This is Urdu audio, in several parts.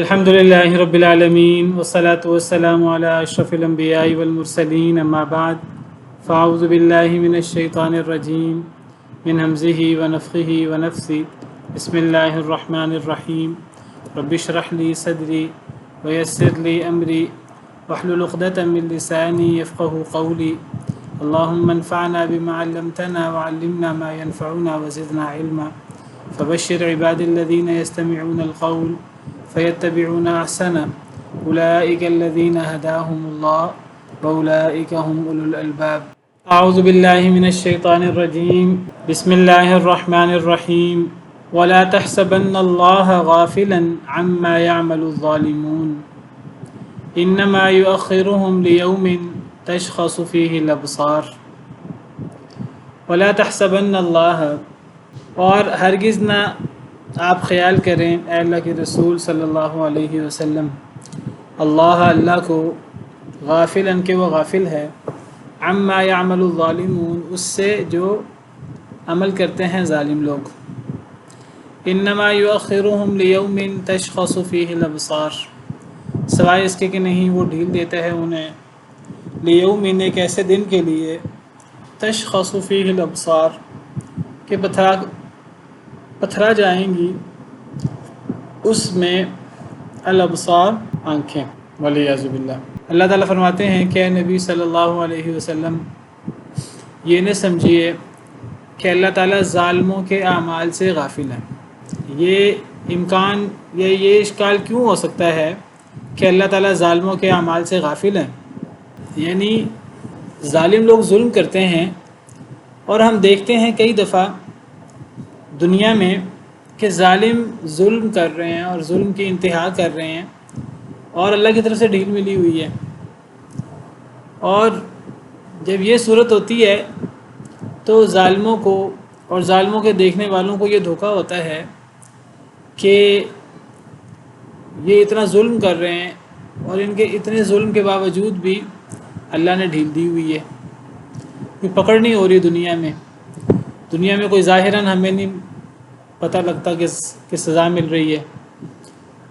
الحمد لله رب العالمين والصلاة والسلام على أشرف الأنبياء والمرسلين أما بعد فأعوذ بالله من الشيطان الرجيم من همزه ونفخه ونفثه بسم الله الرحمن الرحيم رب اشرح لي صدري ويسر لي أمري واحلل عقدة من لساني يفقه قولي اللهم انفعنا بما علمتنا وعلمنا ما ينفعنا وزدنا علما فبشر عباد الذين يستمعون القول فيتبعون أحسنه أولئك الذين هداهم الله وأولئك هم أولو الألباب أعوذ بالله من الشيطان الرجيم بسم الله الرحمن الرحيم ولا تحسبن الله غافلا عما يعمل الظالمون إنما يؤخرهم ليوم تشخص فيه الأبصار ولا تحسبن الله اور ہرگز نہ آپ خیال کریں اے اللہ کے رسول صلی اللہ علیہ وسلم اللہ کو غافلاً کہ وہ غافل ہے عما يعمل الظالمون اس سے جو عمل کرتے ہیں ظالم لوگ انما يؤخرهم ليوم تشخص فيه الابصار سوائے اس کے کہ نہیں وہ ڈھیل دیتا ہے انہیں لیوم ایک ایسے دن کے لیے تشخص فيه الابصار کہ پتھرا جائیں گی اس میں الابصار آنکھیں والعیاذ باللہ۔ اللہ تعالیٰ فرماتے ہیں کہ اے نبی صلی اللہ علیہ وسلم یہ نہ سمجھیے کہ اللہ تعالیٰ ظالموں کے اعمال سے غافل ہے۔ یہ امکان یا یہ اشکال کیوں ہو سکتا ہے کہ اللہ تعالیٰ ظالموں کے اعمال سے غافل ہے؟ یعنی ظالم لوگ ظلم کرتے ہیں اور ہم دیکھتے ہیں کئی دفعہ دنیا میں کہ ظالم ظلم کر رہے ہیں اور ظلم کی انتہا کر رہے ہیں اور اللہ کی طرف سے ڈھیل ملی ہوئی ہے، اور جب یہ صورت ہوتی ہے تو ظالموں کو اور ظالموں کے دیکھنے والوں کو یہ دھوکہ ہوتا ہے کہ یہ اتنا ظلم کر رہے ہیں اور ان کے اتنے ظلم کے باوجود بھی اللہ نے ڈھیل دی ہوئی ہے، کوئی پکڑ نہیں ہو رہی دنیا میں کوئی ظاہراً ہمیں نہیں پتہ لگتا کہ سزا مل رہی ہے۔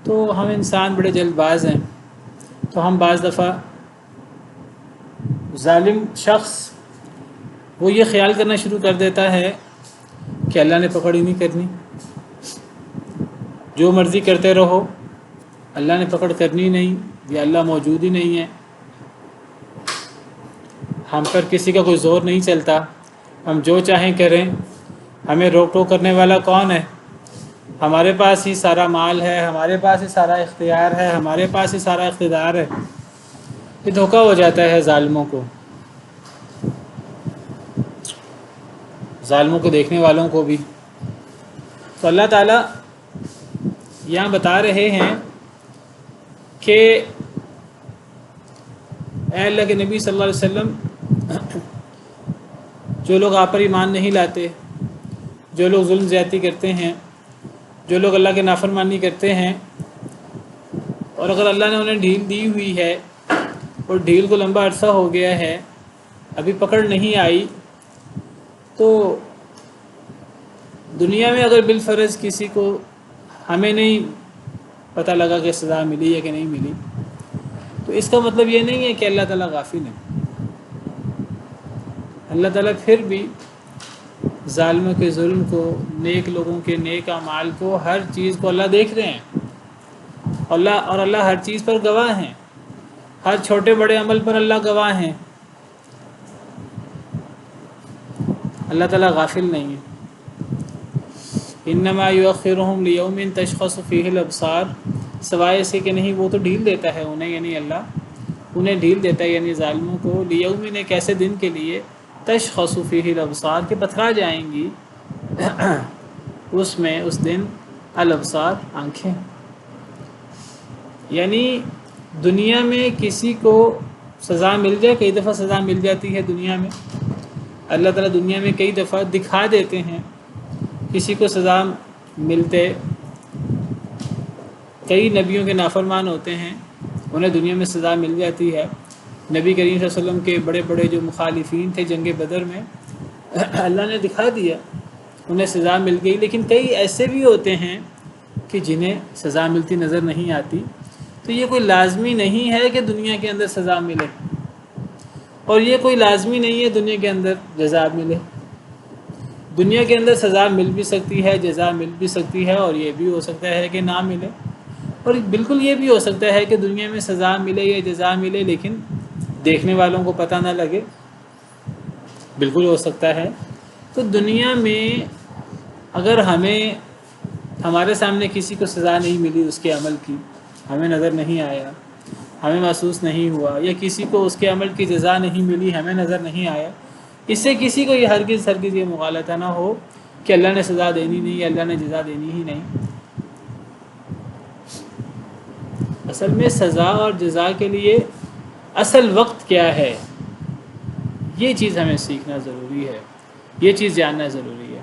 تو ہم انسان بڑے جلد باز ہیں، تو ہم بعض دفعہ ظالم شخص وہ یہ خیال کرنا شروع کر دیتا ہے کہ اللہ نے پکڑ ہی نہیں کرنی، جو مرضی کرتے رہو اللہ نے پکڑ کرنی نہیں، یا اللہ موجود ہی نہیں ہے، ہم پر کسی کا کوئی زور نہیں چلتا، ہم جو چاہیں کریں، ہمیں روک ٹوک کرنے والا کون ہے؟ ہمارے پاس ہی سارا مال ہے، ہمارے پاس ہی سارا اختیار ہے، ہمارے پاس ہی سارا اقتدار ہے۔ یہ دھوکہ ہو جاتا ہے ظالموں کو، ظالموں کو دیکھنے والوں کو بھی۔ تو اللہ تعالیٰ یہاں بتا رہے ہیں کہ اے اللہ کے نبی صلی اللہ علیہ وسلم جو لوگ آپ پر ایمان نہیں لاتے، جو لوگ ظلم زیادتی کرتے ہیں، جو لوگ اللہ کے نافرمانی کرتے ہیں، اور اگر اللہ نے انہیں ڈھیل دی ہوئی ہے اور ڈھیل کو لمبا عرصہ ہو گیا ہے ابھی پکڑ نہیں آئی، تو دنیا میں اگر بالفرض کسی کو ہمیں نہیں پتہ لگا کہ سزا ملی ہے کہ نہیں ملی، تو اس کا مطلب یہ نہیں ہے کہ اللہ تعالیٰ غافل ہے۔ اللہ تعالیٰ پھر بھی ظالموں کے ظلم کو، نیک لوگوں کے نیک اعمال کو، ہر چیز کو اللہ دیکھ رہے ہیں، اور اللہ ہر چیز پر گواہ ہیں، ہر چھوٹے بڑے عمل پر اللہ گواہ ہیں۔ اللہ تعالیٰ غافل نہیں ہے۔ انما یؤخرهم لیوم تشخص فیہ الابصار سوائے اس کے کہ نہیں وہ تو ڈھیل دیتا ہے انہیں، یعنی اللہ انہیں ڈھیل دیتا ہے، یعنی ظالموں کو، لیوم ایک ایسے دن کے لیے تشخص فیہ الابصار کہ پتھرا جائیں گی اس میں، اس دن الابصار آنکھیں۔ یعنی دنیا میں کسی کو سزا مل جائے، کئی دفعہ سزا مل جاتی ہے دنیا میں، اللہ تعالیٰ دنیا میں کئی دفعہ دکھا دیتے ہیں کسی کو سزا ملتے، کئی نبیوں کے نافرمان ہوتے ہیں انہیں دنیا میں سزا مل جاتی ہے۔ نبی کریم صلی اللہ علیہ وسلم کے بڑے بڑے جو مخالفین تھے جنگ بدر میں، اللہ نے دکھا دیا، انہیں سزا مل گئی، لیکن کئی ایسے بھی ہوتے ہیں کہ جنہیں سزا ملتی نظر نہیں آتی، تو یہ کوئی لازمی نہیں ہے کہ دنیا کے اندر سزا ملے، اور یہ کوئی لازمی نہیں ہے دنیا کے اندر جزا ملے۔ دنیا کے اندر سزا مل بھی سکتی ہے، جزا مل بھی سکتی ہے، اور یہ بھی ہو سکتا ہے کہ نہ ملے، اور بالکل یہ بھی ہو سکتا ہے کہ دنیا میں سزا ملے یا جزا ملے لیکن دیکھنے والوں کو پتہ نہ لگے، بالکل ہو سکتا ہے۔ تو دنیا میں اگر ہمارے سامنے کسی کو سزا نہیں ملی اس کے عمل کی، ہمیں نظر نہیں آیا، ہمیں محسوس نہیں ہوا، یا کسی کو اس کے عمل کی جزا نہیں ملی، ہمیں نظر نہیں آیا، اس سے کسی کو یہ ہرگز یہ مغالطہ نہ ہو کہ اللہ نے سزا دینی نہیں یا اللہ نے جزا دینی ہی نہیں۔ اصل میں سزا اور جزا کے لیے اصل وقت کیا ہے، یہ چیز ہمیں سیکھنا ضروری ہے، یہ چیز جاننا ضروری ہے۔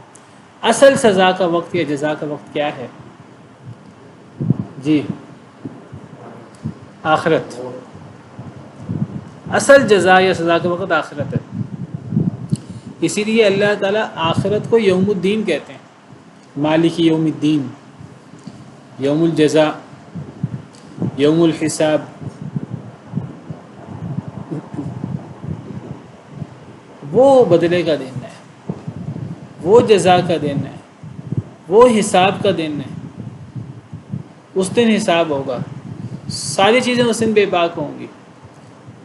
اصل سزا کا وقت یا جزا کا وقت کیا ہے؟ جی، آخرت۔ اصل جزا یا سزا کا وقت آخرت ہے، اسی لیے اللہ تعالیٰ آخرت کو یوم الدین کہتے ہیں، مالک یوم الدین، یوم الجزا، یوم الحساب۔ وہ بدلے کا دن ہے، وہ جزا کا دن ہے، وہ حساب کا دن ہے۔ اس دن حساب ہوگا، ساری چیزیں اس دن بے باک ہوں گی،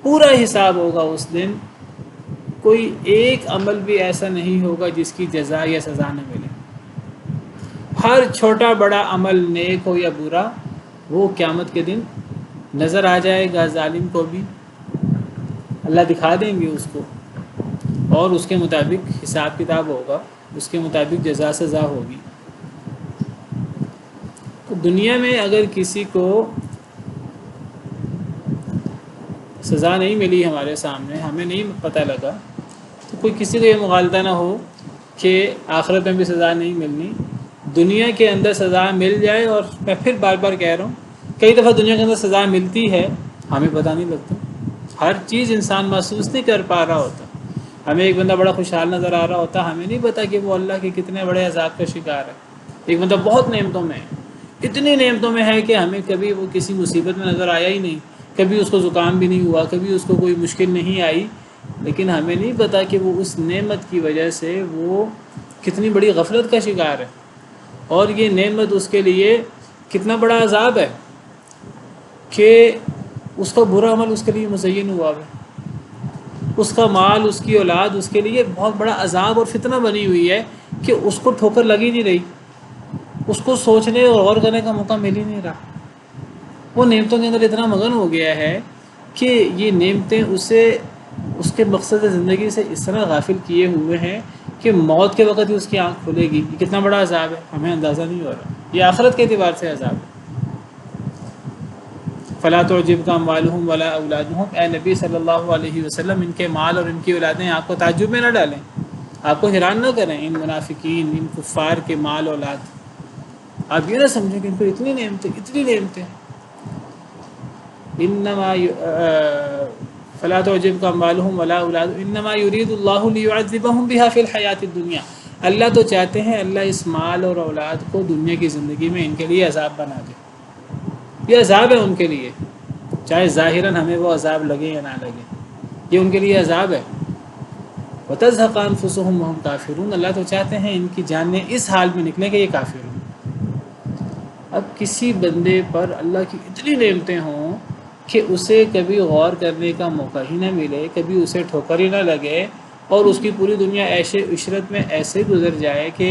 پورا حساب ہوگا اس دن۔ کوئی ایک عمل بھی ایسا نہیں ہوگا جس کی جزا یا سزا نہ ملے۔ ہر چھوٹا بڑا عمل نیک ہو یا برا، وہ قیامت کے دن نظر آ جائے گا ظالم کو بھی، اللہ دکھا دیں گے اس کو، اور اس کے مطابق حساب کتاب ہوگا، اس کے مطابق جزا سزا ہوگی۔ تو دنیا میں اگر کسی کو سزا نہیں ملی ہمارے سامنے، ہمیں نہیں پتہ لگا، تو کوئی کسی کو یہ مغالطہ نہ ہو کہ آخرت میں بھی سزا نہیں ملنی، دنیا کے اندر سزا مل جائے۔ اور میں پھر بار بار کہہ رہا ہوں، کئی دفعہ دنیا کے اندر سزا ملتی ہے، ہمیں پتہ نہیں لگتا، ہر چیز انسان محسوس نہیں کر پا رہا ہوتا۔ ہمیں ایک بندہ بڑا خوشحال نظر آ رہا ہوتا، ہمیں نہیں پتہ کہ وہ اللہ کے کتنے بڑے عذاب کا شکار ہے۔ ایک بندہ بہت نعمتوں میں ہے، اتنی نعمتوں میں ہے کہ ہمیں کبھی وہ کسی مصیبت میں نظر آیا ہی نہیں، کبھی اس کو زکام بھی نہیں ہوا، کبھی اس کو کوئی مشکل نہیں آئی، لیکن ہمیں نہیں پتہ کہ وہ اس نعمت کی وجہ سے وہ کتنی بڑی غفلت کا شکار ہے، اور یہ نعمت اس کے لیے کتنا بڑا عذاب ہے کہ اس کا برا عمل اس کے لیے مزین ہوا ہے، اس کا مال، اس کی اولاد اس کے لیے بہت بڑا عذاب اور فتنہ بنی ہوئی ہے کہ اس کو ٹھوکر لگ ہی نہیں رہی، اس کو سوچنے اور غور کرنے کا موقع مل ہی نہیں رہا۔ وہ نعمتوں کے اندر اتنا مگن ہو گیا ہے کہ یہ نعمتیں اسے اس کے مقصد زندگی سے اس طرح غافل کیے ہوئے ہیں کہ موت کے وقت ہی اس کی آنکھ کھلے گی۔ یہ کتنا بڑا عذاب ہے، ہمیں اندازہ نہیں ہو رہا، یہ آخرت کے اعتبار سے عذاب ہے۔ فلا تعجبک اموالہم ولا اولادہم، اے نبی صلی اللہ علیہ وسلم، ان کے مال اور ان کی اولادیں آپ کو تعجب میں نہ ڈالیں، آپ کو حیران نہ کریں، ان منافقین، ان کفار کے مال اولاد۔ آپ یہ نہ سمجھیں کہ ان کو اتنی نعمتیں انما فلا تعجبک اموالہم ولا اولادہم انما یرید اللہ لیعذبہم بہا فی الحیاۃ الدنیا، اللہ تو چاہتے ہیں اللہ اس مال اور اولاد کو دنیا کی زندگی میں ان کے لیے عذاب بنا دے۔ یہ عذاب ہے ان کے لیے، چاہے ظاہراً ہمیں وہ عذاب لگے یا نہ لگے، یہ ان کے لیے عذاب ہے۔ وَتَزْهَقَ أَنفُسُهُمْ وَهُمْ كَافِرُونَ، اللہ تو چاہتے ہیں ان کی جانیں اس حال میں نکلیں کہ یہ کافر ہوں۔ اب کسی بندے پر اللہ کی اتنی نعمتیں ہوں کہ اسے کبھی غور کرنے کا موقع ہی نہ ملے، کبھی اسے ٹھوکر ہی نہ لگے، اور اس کی پوری دنیا عیش عشرت میں ایسے گزر جائے کہ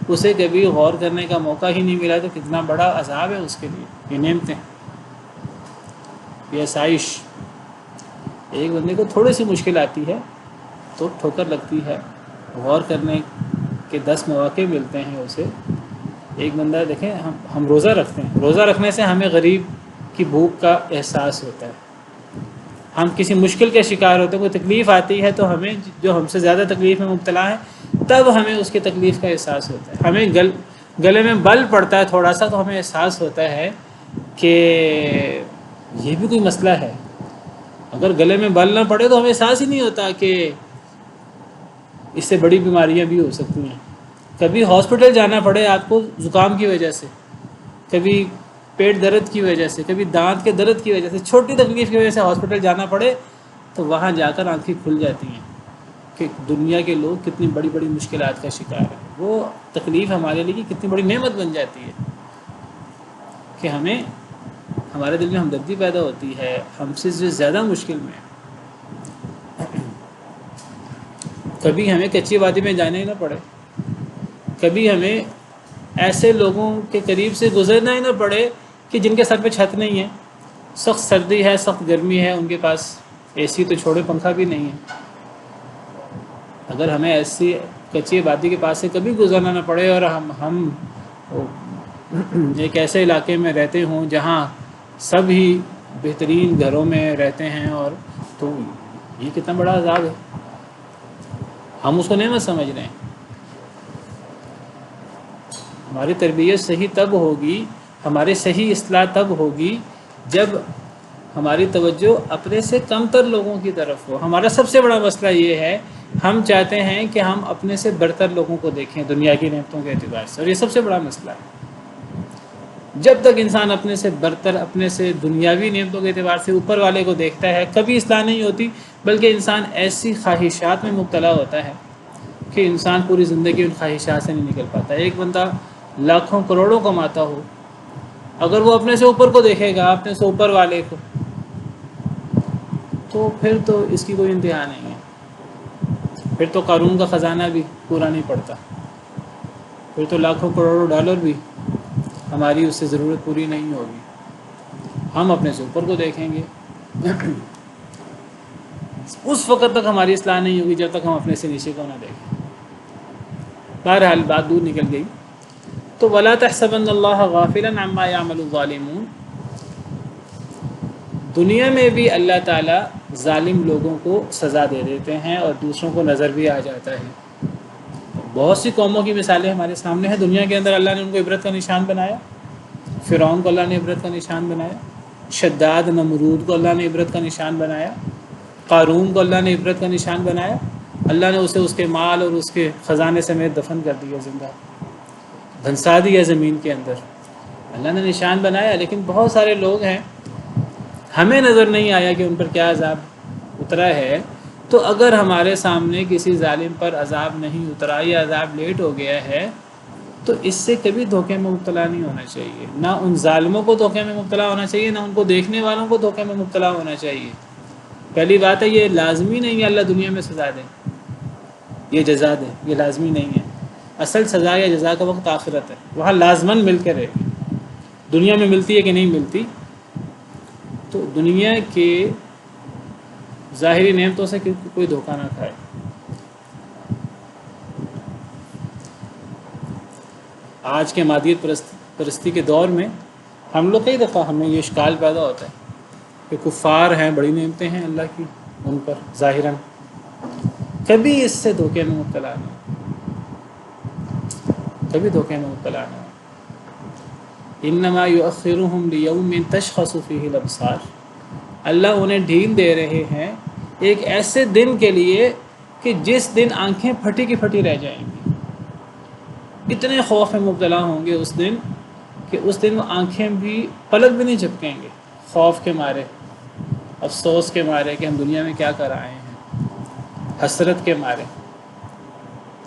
اسے کبھی غور کرنے کا موقع ہی نہیں ملا، تو کتنا بڑا عذاب ہے اس کے لیے۔ یہ نعمتیں، یہ آسائش، ایک بندے کو تھوڑی سی مشکل آتی ہے تو ٹھوکر لگتی ہے، غور کرنے کے 10 مواقع ملتے ہیں اسے۔ ایک بندہ دیکھیں، ہم روزہ رکھتے ہیں، روزہ رکھنے سے ہمیں غریب کی بھوک کا احساس ہوتا ہے، ہم کسی مشکل کے شکار ہوتے ہیں، کوئی تکلیف آتی ہے تو ہمیں، جو ہم سے زیادہ تکلیف میں مبتلا ہے، تب ہمیں اس کی تکلیف کا احساس ہوتا ہے، ہمیں گلے میں بل پڑتا ہے تھوڑا سا تو ہمیں احساس ہوتا ہے کہ یہ بھی کوئی مسئلہ ہے۔ اگر گلے میں بل نہ پڑے تو ہمیں احساس ہی نہیں ہوتا کہ اس سے بڑی بیماریاں بھی ہو سکتی ہیں۔ کبھی ہاسپٹل جانا پڑے آپ کو زکام کی وجہ سے، کبھی پیٹ درد کی وجہ سے، کبھی دانت کے درد کی وجہ سے، چھوٹی تکلیف کی وجہ سے ہاسپٹل جانا پڑے تو وہاں جا کر آنکھیں کھل جاتی ہیں کہ دنیا کے لوگ کتنی بڑی بڑی مشکلات کا شکار ہیں۔ وہ تکلیف ہمارے لیے کتنی بڑی نعمت بن جاتی ہے کہ ہمیں ہمارے دل میں ہمدردی پیدا ہوتی ہے ہم سے جو زیادہ مشکل میں ہے۔ کبھی ہمیں کچی وادی میں جانا ہی نہ پڑے، کبھی ہمیں ایسے لوگوں کے قریب سے گزرنا ہی نہ پڑے کہ جن کے سر پہ چھت نہیں ہے، سخت سردی ہے، سخت گرمی ہے، ان کے پاس اے سی تو چھوڑے پنکھا بھی نہیں ہے۔ اگر ہمیں ایسی کچی وادی کے پاس سے کبھی گزرنا نہ پڑے اور ہم ایک ایسے علاقے میں رہتے ہوں جہاں سب ہی بہترین گھروں میں رہتے ہیں، اور تو یہ کتنا بڑا عذاب ہے، ہم اس کو نعمت سمجھ رہے ہیں۔ ہماری تربیت صحیح تب ہوگی، ہماری صحیح اصلاح تب ہوگی جب ہماری توجہ اپنے سے کم تر لوگوں کی طرف ہو۔ ہمارا سب سے بڑا مسئلہ یہ ہے، ہم چاہتے ہیں کہ ہم اپنے سے برتر لوگوں کو دیکھیں دنیا کی نعمتوں کے اعتبار سے، اور یہ سب سے بڑا مسئلہ ہے۔ جب تک انسان اپنے سے برتر، اپنے سے دنیاوی نعمتوں کے اعتبار سے اوپر والے کو دیکھتا ہے، کبھی اصلاح نہیں ہوتی، بلکہ انسان ایسی خواہشات میں مبتلا ہوتا ہے کہ انسان پوری زندگی ان خواہشات سے نہیں نکل پاتا۔ ایک بندہ لاکھوں کروڑوں کماتا ہو، اگر وہ اپنے سے اوپر کو دیکھے گا، اپنے سے اوپر والے کو، تو پھر تو اس کی کوئی انتہا نہیں ہے۔ پھر تو قارون کا خزانہ بھی پورا نہیں پڑتا، پھر تو لاکھوں کروڑوں ڈالر بھی ہماری اس سے ضرورت پوری نہیں ہوگی۔ ہم اپنے سے اوپر کو دیکھیں گے، اس وقت تک ہماری اصلاح نہیں ہوگی جب تک ہم اپنے سے نیچے کو نہ دیکھیں۔ بہرحال بات دور نکل گئی، تو وَلَا تَحْسَبَنَّ اللَّهَ غَافِلًا عَمَّا يَعْمَلُ الظَّالِمُونَ، دنیا میں بھی اللہ تعالیٰ ظالم لوگوں کو سزا دے دیتے ہیں اور دوسروں کو نظر بھی آ جاتا ہے۔ بہت سی قوموں کی مثالیں ہمارے سامنے ہیں، دنیا کے اندر اللہ نے ان کو عبرت کا نشان بنایا۔ فرعون کو اللہ نے عبرت کا نشان بنایا، شداد نمرود کو اللہ نے عبرت کا نشان بنایا، قارون کو اللہ نے عبرت کا نشان بنایا۔ اللہ نے اسے اس کے مال اور اس کے خزانے سمیت دفن کر دیا، زندہ دھنسا دیا زمین کے اندر۔ اللہ نے نشان بنایا، لیکن بہت سارے لوگ ہیں ہمیں نظر نہیں آیا کہ ان پر کیا عذاب اترا ہے۔ تو اگر ہمارے سامنے کسی ظالم پر عذاب نہیں اترا یا عذاب لیٹ ہو گیا ہے تو اس سے کبھی دھوکے میں مبتلا نہیں ہونا چاہیے، نہ ان ظالموں کو دھوکے میں مبتلا ہونا چاہیے، نہ ان کو دیکھنے والوں کو دھوکے میں مبتلا ہونا چاہیے۔ پہلی بات ہے، یہ لازمی نہیں ہے اللہ دنیا میں سزا دے، یہ جزا دے، یہ لازمی نہیں ہے۔ اصل سزا یا جزا کا وقت آخرت ہے، وہاں لازماً مل کے رہے گی۔ دنیا میں ملتی ہے کہ نہیں ملتی، تو دنیا کے ظاہری نعمتوں سے کوئی دھوکہ نہ کھائے۔ آج کے مادیت پرستی کے دور میں ہم لوگ کئی دفعہ ہمیں یہ اشکال پیدا ہوتا ہے کہ کفار ہیں، بڑی نعمتیں ہیں اللہ کی ان پر ظاہراً، کبھی اس سے دھوکے میں مبتلا نہیں، کبھی دھوکے میں مبتلا نہیں۔ انما یؤخرهم لیوم تشخص فیہ الابصار، اللہ انہیں ڈھیل دے رہے ہیں ایک ایسے دن کے لیے کہ جس دن آنکھیں پھٹی کی پھٹی رہ جائیں گی۔ اتنے خوف میں مبتلا ہوں گے اس دن کہ اس دن وہ آنکھیں بھی پلک بھی نہیں جھپکیں گے، خوف کے مارے، افسوس کے مارے کہ ہم دنیا میں کیا کر آئے ہیں، حسرت کے مارے۔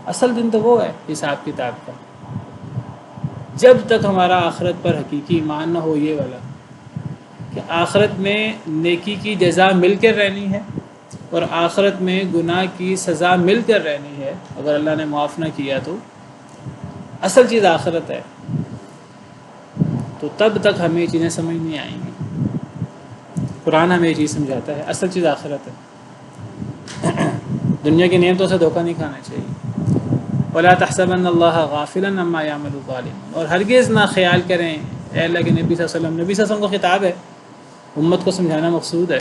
اصل دن تو وہ ہے حساب کتاب کا، جب تک ہمارا آخرت پر حقیقی ایمان نہ ہو، یہ والا کہ آخرت میں نیکی کی جزا مل کر رہنی ہے اور آخرت میں گناہ کی سزا مل کر رہنی ہے، اگر اللہ نے معاف نہ کیا تو اصل چیز آخرت ہے، تو تب تک ہمیں یہ چیزیں سمجھ نہیں آئیں گی۔ قرآن ہمیں یہ چیز سمجھاتا ہے، اصل چیز آخرت ہے، دنیا کی نعمتوں سے دھوکہ نہیں کھانا چاہیے۔ وَلَا تَحْسَبَنَّ اللَّهَ غَافِلًا عَمَّا يَعْمَلُ الظَّالِمُونَ، اور ہرگز نہ خیال کریں، اے اللہ کے نبی صلی اللہ علیہ وسلم، نبی صلی اللہ علیہ وسلم کو خطاب ہے، امت کو سمجھانا مقصود ہے،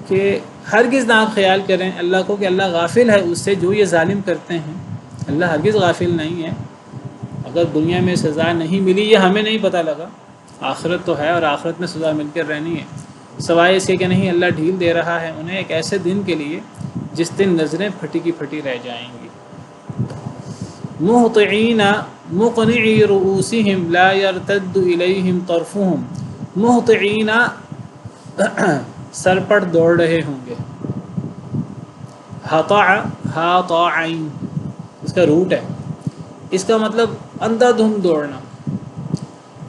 کہ ہرگز نہ آپ خیال کریں اللہ کو کہ اللہ غافل ہے اس سے جو یہ ظالم کرتے ہیں۔ اللہ ہرگز غافل نہیں ہے۔ اگر دنیا میں سزا نہیں ملی، یہ ہمیں نہیں پتہ لگا، آخرت تو ہے اور آخرت میں سزا مل کر رہنی ہے، سوائے اس کے کہ نہیں اللہ ڈھیل دے رہا ہے انہیں ایک ایسے دن کے لیے جس دن نظریں پھٹی کی پھٹی رہ جائیں گی۔ مہطعین مقنعی رؤوسہم لا یرتد الیہم طرفہم، مہطعین سر پر دوڑ رہے ہوں گے. ہطع ہاطعین اس کا روٹ ہے، اس کا مطلب اندھا دھند دوڑنا.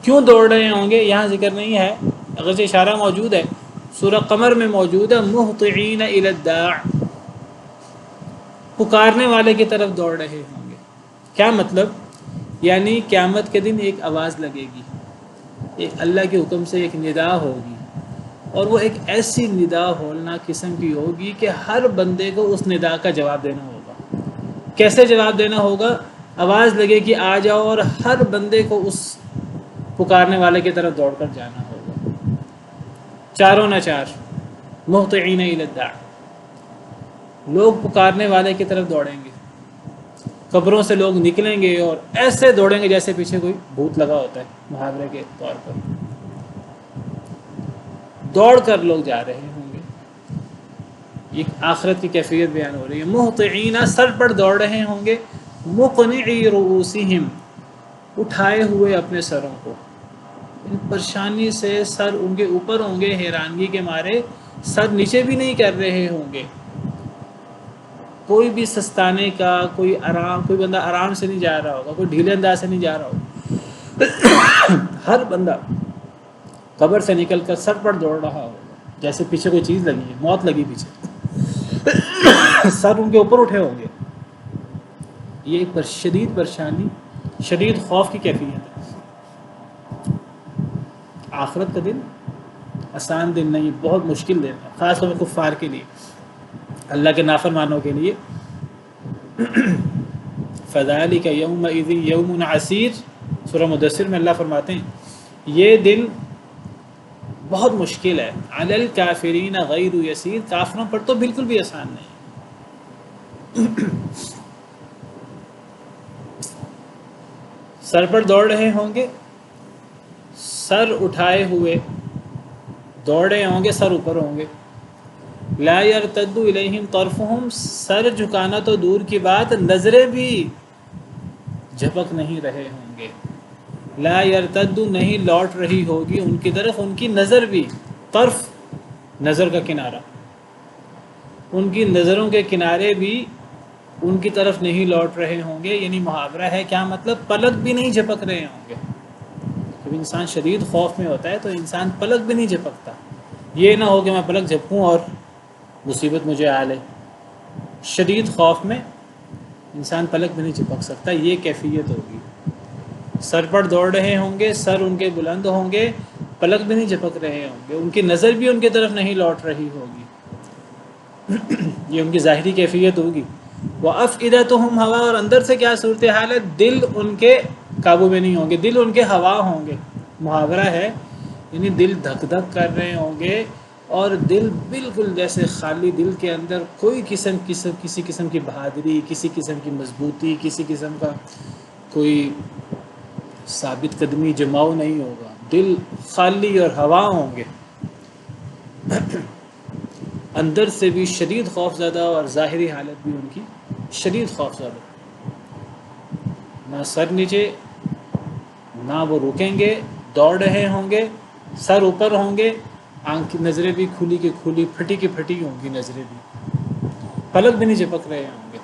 کیوں دوڑ رہے ہوں گے یہاں ذکر نہیں ہے، اگرچہ اشارہ موجود ہے، سورہ قمر میں موجود ہے. مہطعین الی الداع، پکارنے والے کی طرف دوڑ رہے ہوں گے. کیا مطلب؟ یعنی قیامت کے دن ایک آواز لگے گی، ایک اللہ کے حکم سے ایک ندا ہوگی، اور وہ ایک ایسی ندا ہولناک قسم کی ہوگی کہ ہر بندے کو اس ندا کا جواب دینا ہوگا. کیسے جواب دینا ہوگا؟ آواز لگے کہ آ جاؤ، اور ہر بندے کو اس پکارنے والے کی طرف دوڑ کر جانا ہوگا. چاروں نہ چار، مہطعین الی الداع، لوگ پکارنے والے کی طرف دوڑیں گے. قبروں سے لوگ نکلیں گے اور ایسے دوڑیں گے جیسے پیچھے کوئی بھوت لگا ہوتا ہے، محاورے کے طور پر. دوڑ کر لوگ جا رہے ہوں گے. یہ آخرت کی کیفیت بیان ہو رہی ہے. مہطعین سر پر دوڑ رہے ہوں گے، مقنعی رؤوسہم اٹھائے ہوئے اپنے سروں کو. پریشانی سے سر ان کے اوپر ہوں گے، حیرانگی کے مارے سر نیچے بھی نہیں کر رہے ہوں گے. کوئی بھی سستانے کا، کوئی بندہ آرام سے نہیں جا رہا ہوگا، کوئی ڈھیلے انداز سے نہیں جا رہا ہوگا. ہر بندہ قبر سے نکل کر سر پر دوڑ رہا ہوگا جیسے پیچھے کوئی چیز لگی ہے، موت لگی پیچھے. سر ان کے اوپر اٹھے ہوں گے. یہ ایک شدید پریشانی، شدید خوف کی کیفیت ہے. آخرت کا دن آسان دن نہیں، بہت مشکل دن ہے، خاص طور پر کفار کے لیے، اللہ کے نافرمانوں کے لیے. فذلک یومئذ یوم عسیر، سورہ مدثر میں اللہ فرماتے ہیں یہ دن بہت مشکل ہے. علی الکافرین غیر یسیر، کافروں پر تو بالکل بھی آسان نہیں. سر پر دوڑ رہے ہوں گے، سر اٹھائے ہوئے دوڑ رہے ہوں گے، سر اوپر ہوں گے. لا یرتد الیہم طرفہم، سر جھکانا تو دور کی بات، نظریں بھی جھپک نہیں رہے ہوں گے. لا یرتد، نہیں لوٹ رہی ہوگی ان کی طرف ان کی نظر بھی. طرف نظر کا کنارہ، ان کی نظروں کے کنارے بھی ان کی طرف نہیں لوٹ رہے ہوں گے. یعنی محاورہ ہے، کیا مطلب؟ پلک بھی نہیں جھپک رہے ہوں گے. جب انسان شدید خوف میں ہوتا ہے تو انسان پلک بھی نہیں جھپکتا. یہ نہ ہو کہ میں پلک جھپکوں اور مصیبت مجھے آ لے. شدید خوف میں انسان پلک بھی نہیں جھپک سکتا. یہ کیفیت ہوگی. سر پر دوڑ رہے ہوں گے، سر ان کے بلند ہوں گے، پلک بھی نہیں جھپک رہے ہوں گے، ان کی نظر بھی ان کی طرف نہیں لوٹ رہی ہوگی. یہ ان کی ظاہری کیفیت ہوگی. وَأَفْئِدَتُهُمْ هَوَىٰ، اور اندر سے کیا صورتحال ہے؟ دل ان کے قابو میں نہیں ہوں گے، دل ان کے ہوا ہوں گے. محاورہ ہے، یعنی دل دھک دھک کر رہے ہوں گے، اور دل بالکل جیسے خالی، دل کے اندر کوئی کسی قسم کی بہادری، کسی قسم کی مضبوطی، کسی قسم کا کوئی ثابت قدمی جماؤ نہیں ہوگا. دل خالی اور ہوا ہوں گے. اندر سے بھی شدید خوف زدہ، اور ظاہری حالت بھی ان کی شدید خوف زدہ. نہ سر نیچے، نہ وہ رکیں گے، دوڑ رہے ہوں گے، سر اوپر ہوں گے، آنکھ کی نظریں بھی کھلی کی کھلی، پھٹی کی پھٹی ہوں گی نظریں بھی، پلک بھی نہیں جھپک رہے ہوں گے.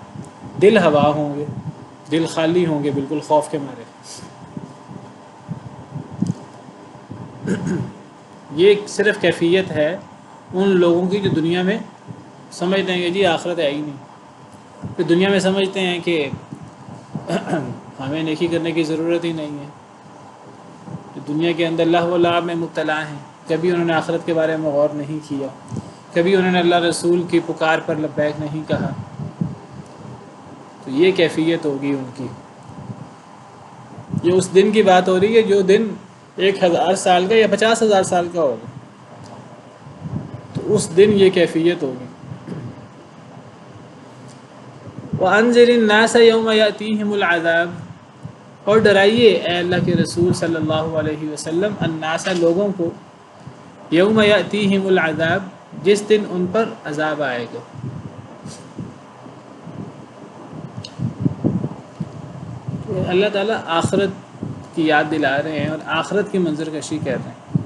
دل ہوا ہوں گے، دل خالی ہوں گے بالکل خوف کے مارے. یہ صرف کیفیت ہے ان لوگوں کی جو دنیا میں سمجھتے ہیں کہ جی آخرت ہے ہی نہیں. کہ دنیا میں سمجھتے ہیں کہ ہمیں نیکی کرنے کی ضرورت ہی نہیں ہے. دنیا کے اندر لہو و لعب میں مبتلا ہیں. کبھی انہوں نے آخرت کے بارے میں غور نہیں کیا، کبھی انہوں نے اللہ رسول کی پکار پر لبیک نہیں کہا. تو یہ کیفیت ہوگی ان کی. یہ اس دن کی بات ہو رہی ہے جو دن 1000 سال کا یا 50,000 سال کا ہوگا. تو اس دن یہ کیفیت ہوگی. وَأَنذِرِ النَّاسَ يَوْمَ يَأْتِيهِمُ الْعَذَابُ، اور ڈرائیے اے اللہ کے رسول صلی اللہ علیہ وسلم الناس، لوگوں کو، یوم یأتیہم العذاب، جس دن ان پر عذاب آئے گا. اللہ تعالیٰ آخرت کی یاد دلا رہے ہیں اور آخرت کی منظر کشی کر رہے ہیں۔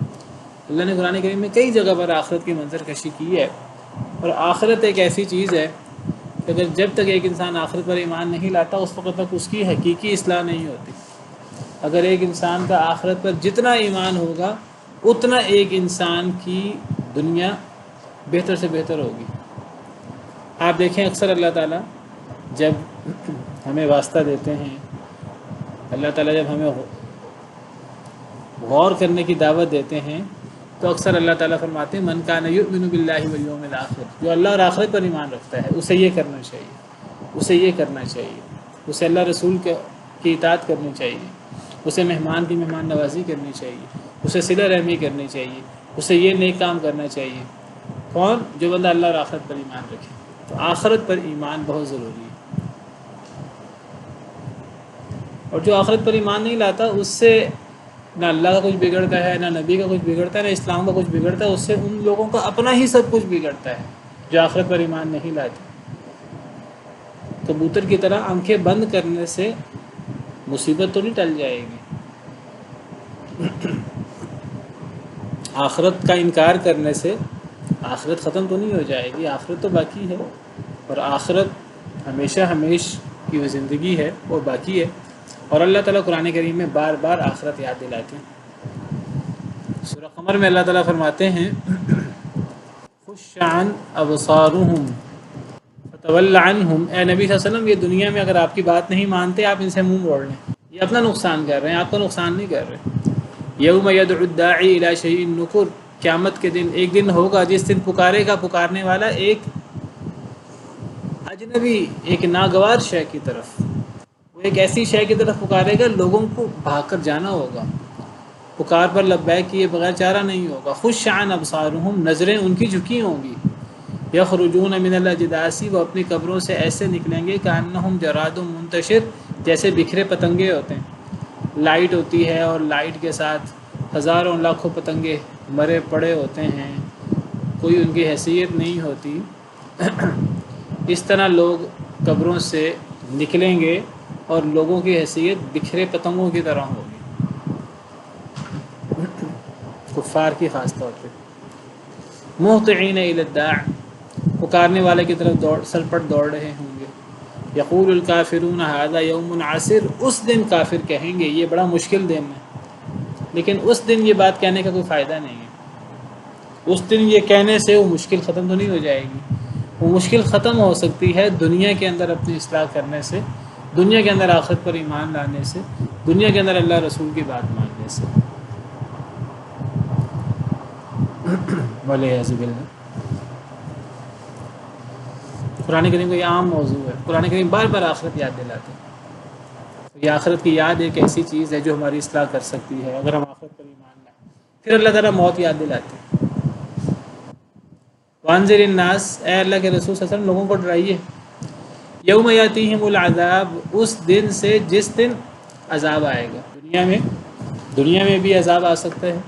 اللہ نے قرآن کریم میں کئی جگہ پر آخرت کی منظر کشی کی ہے، اور آخرت ایک ایسی چیز ہے کہ اگر جب تک ایک انسان آخرت پر ایمان نہیں لاتا اس وقت تک اس کی حقیقی اصلاح نہیں ہوتی۔ اگر ایک انسان کا آخرت پر جتنا ایمان ہوگا اتنا ایک انسان کی دنیا بہتر سے بہتر ہوگی۔ آپ دیکھیں اکثر اللہ تعالیٰ جب ہمیں واسطہ دیتے ہیں، اللہ تعالیٰ جب ہمیں غور کرنے کی دعوت دیتے ہیں تو اکثر اللہ تعالیٰ فرماتے ہیں من کان یؤمن باللہ والیوم الآخر، جو اللہ اور آخرت پر ایمان رکھتا ہے اسے یہ کرنا چاہیے، اسے یہ کرنا چاہیے، اسے اللہ رسول کی اطاعت کرنی چاہیے، اسے مہمان کی مہمان نوازی کرنی چاہیے، اسے صلہ رحمی کرنی چاہیے، اسے یہ نیک کام کرنا چاہیے۔ کون؟ جو بندہ اللہ اور آخرت پر ایمان رکھے۔ تو آخرت پر ایمان بہت ضروری ہے، اور جو آخرت پر ایمان نہیں لاتا اس سے نہ اللہ کا کچھ بگڑتا ہے، نہ نبی کا کچھ بگڑتا ہے، نہ اسلام کا کچھ بگڑتا ہے، اس سے ان لوگوں کا اپنا ہی سب کچھ بگڑتا ہے جو آخرت پر ایمان نہیں لاتے۔ کبوتر کی طرح آنکھیں بند کرنے سے مصیبت تو نہیں ٹل جائے گی، آخرت کا انکار کرنے سے آخرت ختم تو نہیں ہو جائے گی، آخرت تو باقی ہے، اور آخرت ہمیشہ ہمیش کی وہ زندگی ہے وہ باقی ہے۔ اور اللہ تعالیٰ قرآن کریم میں بار بار آخرت یاد دلاتے ہیں۔ سورہ قمر میں اللہ تعالیٰ فرماتے ہیں خش عن ابصارهم فتول عنهم، اے نبی صلی اللہ علیہ وسلم یہ دنیا میں اگر آپ کی بات نہیں مانتے آپ ان سے منہ موڑ لیں، یہ اپنا نقصان کر رہے ہیں، آپ کا نقصان نہیں کر رہے۔ یوم یدعو الداعی الی شیء نکر، قیامت کے دن ایک دن ہوگا جس دن پکارے گا پکارنے والا ایک اجنبی، ایک ناگوار شے کی طرف، وہ ایک ایسی شے کی طرف پکارے گا لوگوں کو بھاگ کر جانا ہوگا، پکار پر لبیک کیے بغیر چارہ نہیں ہوگا۔ خش عن ابصارهم، نظریں ان کی جھکی ہوں گی، یخرجون من الاجداث، وہ اپنی قبروں سے ایسے نکلیں گے کانہم جراد منتشر، جیسے بکھرے پتنگے ہوتے ہیں۔ لائٹ ہوتی ہے اور لائٹ کے ساتھ ہزاروں لاکھوں پتنگے مرے پڑے ہوتے ہیں، کوئی ان کی حیثیت نہیں ہوتی، اس طرح لوگ قبروں سے نکلیں گے اور لوگوں کی حیثیت بکھرے پتنگوں کی طرح ہوگی، کفار کی خاص طور پہ۔ مہطعین الی الداع، پکارنے والے کی طرف سر پٹ دوڑ رہے ہوں گے۔ یقول الکافرون ھذا یوم عسر، اس دن کافر کہیں گے یہ بڑا مشکل دن ہے، لیکن اس دن یہ بات کہنے کا کوئی فائدہ نہیں ہے۔ اس دن یہ کہنے سے وہ مشکل ختم تو نہیں ہو جائے گی، وہ مشکل ختم ہو سکتی ہے دنیا کے اندر اپنی اصلاح کرنے سے، دنیا کے اندر آخرت پر ایمان لانے سے، دنیا کے اندر اللہ رسول کی بات ماننے سے۔ والعیاذ باللہ۔ قرآن کریم کا یہ عام موضوع ہے، قرآن کریم بار بار آخرت یاد دلاتے ہیں۔ یہ آخرت کی یاد ایک ایسی چیز ہے جو ہماری اصلاح کر سکتی ہے اگر ہم آخرت پر ایمان لائیں۔ پھر اللہ تعالیٰ موت یاد دلاتے ہیں۔ وانذر الناس، اے اللہ کے رسول صلی اللہ علیہ وسلم لوگوں کو ڈرائیے، یوم یاتیہم العذاب، اس دن سے جس دن عذاب آئے گا۔ دنیا میں بھی عذاب آ سکتا ہے،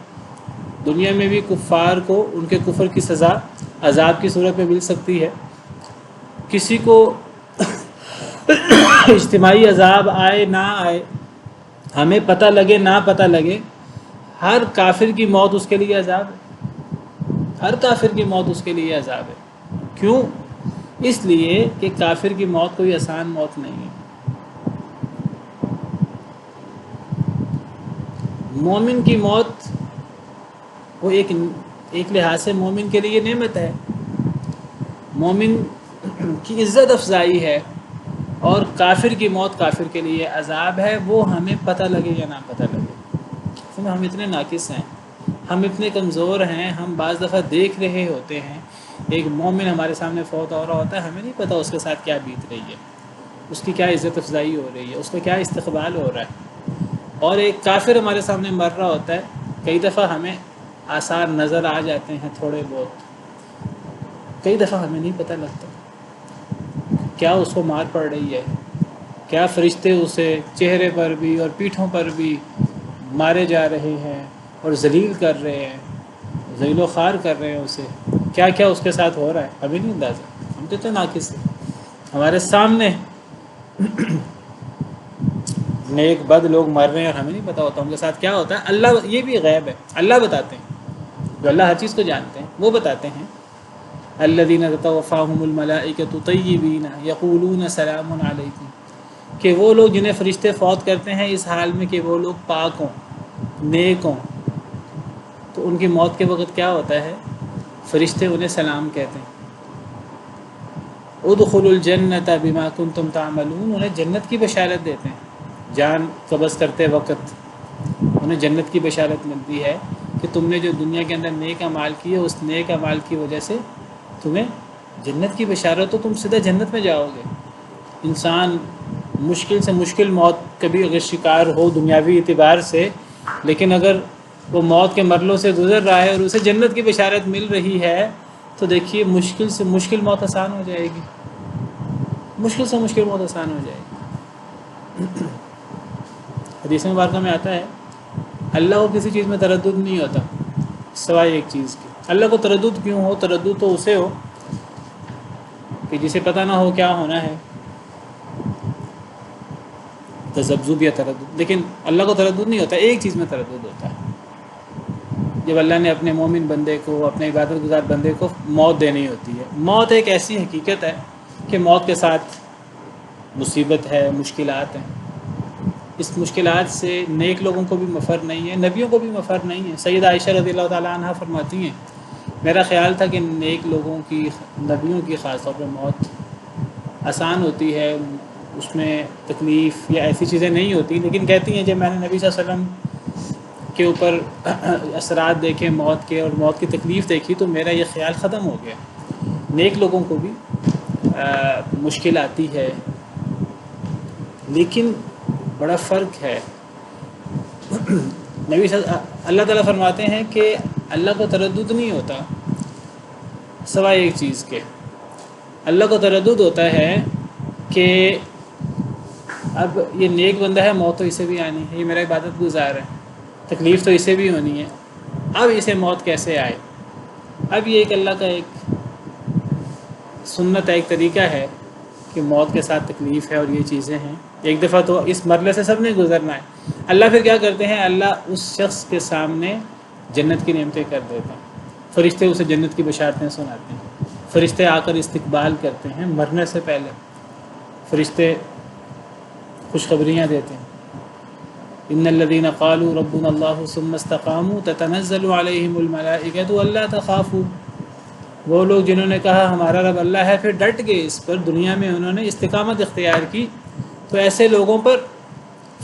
دنیا میں بھی کفار کو ان کے کفر کی سزا عذاب کی صورت میں مل سکتی ہے۔ کسی کو اجتماعی عذاب آئے نہ آئے، ہمیں پتہ لگے نہ پتہ لگے، ہر کافر کی موت اس کے لیے عذاب ہے، ہر کافر کی موت اس کے لیے عذاب ہے۔ کیوں؟ اس لیے کہ کافر کی موت کوئی آسان موت نہیں ہے۔ مومن کی موت وہ ایک لحاظ سے مومن کے لیے نعمت ہے، مومن کی عزت افزائی ہے، اور کافر کی موت کافر کے لیے عذاب ہے، وہ ہمیں پتہ لگے یا نہ پتہ لگے۔ ہم اتنے ناقص ہیں، ہم اتنے کمزور ہیں، ہم بعض دفعہ دیکھ رہے ہوتے ہیں ایک مومن ہمارے سامنے فوت ہو رہا ہوتا ہے، ہمیں نہیں پتہ اس کے ساتھ کیا بیت رہی ہے، اس کی کیا عزت افزائی ہو رہی ہے، اس کا کیا استقبال ہو رہا ہے۔ اور ایک کافر ہمارے سامنے مر رہا ہوتا ہے، کئی دفعہ ہمیں آثار نظر آ جاتے ہیں تھوڑے بہت، کئی دفعہ ہمیں نہیں پتہ لگتا کیا اس کو مار پڑ رہی ہے، کیا فرشتے اسے چہرے پر بھی اور پیٹھوں پر بھی مارے جا رہے ہیں اور ذلیل کر رہے ہیں، ذلیل و خوار کر رہے ہیں اسے، کیا کیا اس کے ساتھ ہو رہا ہے ہمیں نہیں اندازہ، ہم تو اتنے ناقص ہیں۔ ہمارے سامنے نیک بد لوگ مر رہے ہیں اور ہمیں نہیں پتہ ہوتا ان کے ساتھ کیا ہوتا ہے. اللہ، یہ بھی غیب ہے، اللہ بتاتے ہیں. جو اللہ ہر چیز کو جانتے ہیں وہ بتاتے ہیں. الذین تتوفاہم الملائکۃ طیبین یقولون سلام علیکم، کہ وہ لوگ جنہیں فرشتے فوت کرتے ہیں اس حال میں کہ وہ لوگ پاک ہوں، نیک ہوں، تو ان کی موت کے وقت کیا ہوتا ہے؟ فرشتے انہیں سلام کہتے ہیں. ادخلوا الجنۃ بما کنتم تعملون، انہیں جنت کی بشارت دیتے ہیں. جان قبض کرتے وقت انہیں جنت کی بشارت ملتی ہے کہ تم نے جو دنیا کے اندر نیک اعمال کیے اس نیک اعمال کی وجہ سے تمہیں جنت کی بشارت ہو، تم سیدھا جنت میں جاؤ گے. انسان مشکل سے مشکل موت کبھی اگر شکار ہو دنیاوی اعتبار سے، لیکن اگر وہ موت کے مرحلوں سے گزر رہا ہے اور اسے جنت کی بشارت مل رہی ہے تو دیکھیے مشکل سے مشکل موت آسان ہو جائے گی، مشکل سے مشکل موت آسان ہو جائے گی. حدیث مبارکہ میں آتا ہے اللہ کو کسی چیز میں تردد نہیں ہوتا سوائے ایک چیز کی. اللہ کو تردد کیوں ہو؟ تردد تو اسے ہو کہ جسے پتہ نہ ہو کیا ہونا ہے، تذبذب یا تردد. لیکن اللہ کو تردد نہیں ہوتا، ایک چیز میں تردد ہوتا ہے. جب اللہ نے اپنے مومن بندے کو، اپنے عبادت گزار بندے کو موت دینی ہوتی ہے. موت ایک ایسی حقیقت ہے کہ موت کے ساتھ مصیبت ہے، مشکلات ہیں. اس مشکلات سے نیک لوگوں کو بھی مفر نہیں ہے، نبیوں کو بھی مفر نہیں ہے. سیدہ عائشہ رضی اللہ تعالیٰ عنہ فرماتی ہیں میرا خیال تھا کہ نیک لوگوں کی، نبیوں کی خاص طور پر موت آسان ہوتی ہے، اس میں تکلیف یا ایسی چیزیں نہیں ہوتی. لیکن کہتی ہیں جب میں نے نبی صلی اللہ علیہ وسلم کے اوپر اثرات دیکھے موت کے اور موت کی تکلیف دیکھی تو میرا یہ خیال ختم ہو گیا. نیک لوگوں کو بھی مشکل آتی ہے، لیکن بڑا فرق ہے. اللہ تعالیٰ فرماتے ہیں کہ اللہ کو تردد نہیں ہوتا سوائے ایک چیز کے. اللہ کو تردد ہوتا ہے کہ اب یہ نیک بندہ ہے، موت تو اسے بھی آنی ہے، یہ میرا عبادت گزار ہے، تکلیف تو اسے بھی ہونی ہے، اب اسے موت کیسے آئے؟ اب یہ ایک اللہ کا ایک سنت ہے، ایک طریقہ ہے کہ موت کے ساتھ تکلیف ہے اور یہ چیزیں ہیں. ایک دفعہ تو اس مرحلے سے سب نے گزرنا ہے. اللہ پھر کیا کرتے ہیں؟ اللہ اس شخص کے سامنے جنت کی نعمتیں کر دیتے ہیں. فرشتے اسے جنت کی بشارتیں سناتے ہیں. فرشتے آ کر استقبال کرتے ہیں مرنے سے پہلے. فرشتے خوشخبریاں دیتے ہیں. ان الذين قالوا ربنا الله ثم استقاموا تتنزل عليهم الملائكة الا تخافوا، وہ لوگ جنہوں نے کہا ہمارا رب اللہ ہے پھر ڈٹ گئے اس پر، دنیا میں انہوں نے استقامت اختیار کی، تو ایسے لوگوں پر